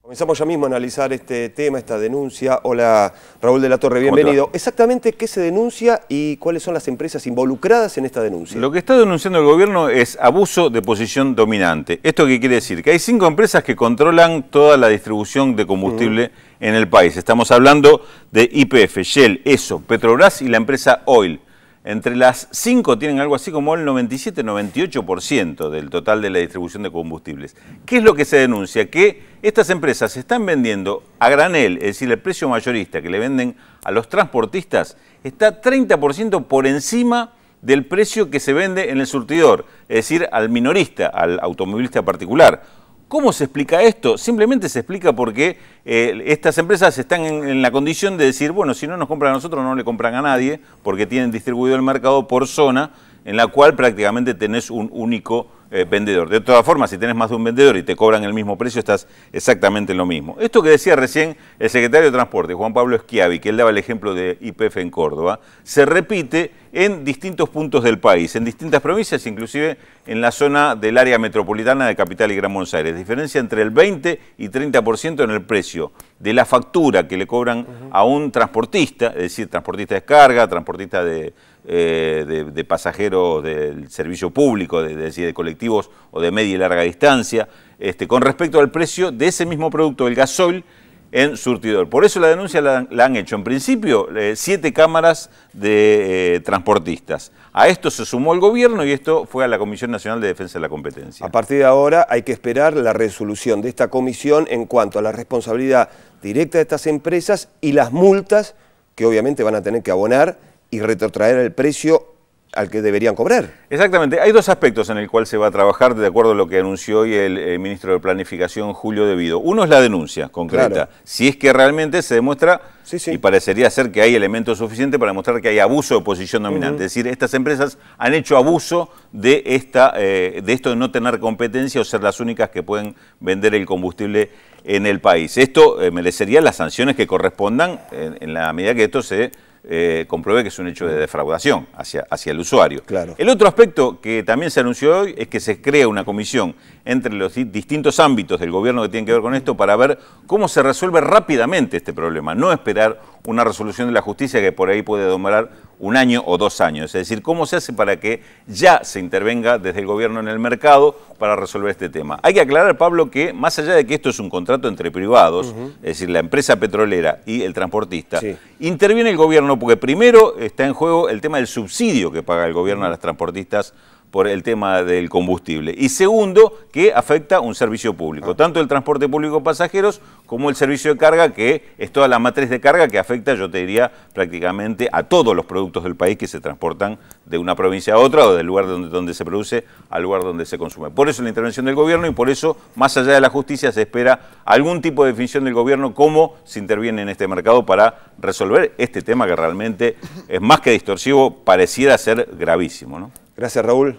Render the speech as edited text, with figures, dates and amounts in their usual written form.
Comenzamos ya mismo a analizar este tema, esta denuncia. Hola, Raúl de la Torre, bienvenido. Exactamente, ¿qué se denuncia y cuáles son las empresas involucradas en esta denuncia? Lo que está denunciando el gobierno es abuso de posición dominante. ¿Esto qué quiere decir? Que hay 5 empresas que controlan toda la distribución de combustible en el país. Estamos hablando de YPF, Shell, ESSO, Petrobras y la empresa Oil. Entre las 5 tienen algo así como el 97-98% del total de la distribución de combustibles. ¿Qué es lo que se denuncia? Que estas empresas se están vendiendo a granel, es decir, el precio mayorista que le venden a los transportistas está 30% por encima del precio que se vende en el surtidor, es decir, al minorista, al automovilista particular. ¿Cómo se explica esto? Simplemente se explica porque estas empresas están en la condición de decir, bueno, si no nos compran a nosotros, no le compran a nadie, porque tienen distribuido el mercado por zona, en la cual prácticamente tenés un único vendedor. De todas formas, si tenés más de un vendedor y te cobran el mismo precio, estás exactamente en lo mismo. Esto que decía recién el secretario de Transporte, Juan Pablo Schiavi, que él daba el ejemplo de YPF en Córdoba, se repite en distintos puntos del país, en distintas provincias, inclusive en la zona del área metropolitana de Capital y Gran Buenos Aires. Diferencia entre el 20 y 30% en el precio de la factura que le cobran a un transportista, es decir, transportista de carga, transportista de pasajeros del servicio público, es decir, de colectivos o de media y larga distancia, con respecto al precio de ese mismo producto, el gasoil, en surtidor. Por eso la denuncia la han hecho, en principio, 7 cámaras de transportistas. A esto se sumó el gobierno y esto fue a la Comisión Nacional de Defensa de la Competencia. A partir de ahora hay que esperar la resolución de esta comisión en cuanto a la responsabilidad directa de estas empresas y las multas que obviamente van a tener que abonar y retrotraer el precio al que deberían cobrar. Exactamente. Hay 2 aspectos en el cual se va a trabajar de acuerdo a lo que anunció hoy el ministro de Planificación, Julio De Vido. Uno es la denuncia concreta. Claro. Si es que realmente se demuestra, y parecería ser que hay elementos suficientes para demostrar que hay abuso de posición dominante. Es decir, estas empresas han hecho abuso de esto de no tener competencia o ser las únicas que pueden vender el combustible en el país. Esto merecería las sanciones que correspondan en la medida que esto se compruebe que es un hecho de defraudación hacia el usuario. Claro. El otro aspecto que también se anunció hoy es que se crea una comisión entre los distintos ámbitos del gobierno que tienen que ver con esto para ver cómo se resuelve rápidamente este problema, no esperar una resolución de la justicia que por ahí puede demorar 1 año o 2 años. Es decir, cómo se hace para que ya se intervenga desde el gobierno en el mercado para resolver este tema. Hay que aclarar, Pablo, que más allá de que esto es un contrato entre privados, es decir, la empresa petrolera y el transportista, interviene el gobierno porque primero está en juego el tema del subsidio que paga el gobierno a los transportistas por el tema del combustible. Y segundo, que afecta un servicio público, tanto el transporte público de pasajeros como el servicio de carga, que es toda la matriz de carga que afecta, yo te diría, prácticamente a todos los productos del país que se transportan de una provincia a otra o del lugar donde se produce al lugar donde se consume. Por eso la intervención del gobierno y por eso, más allá de la justicia, se espera algún tipo de definición del gobierno cómo se interviene en este mercado para resolver este tema que realmente es más que distorsivo, pareciera ser gravísimo, ¿no? Gracias, Raúl.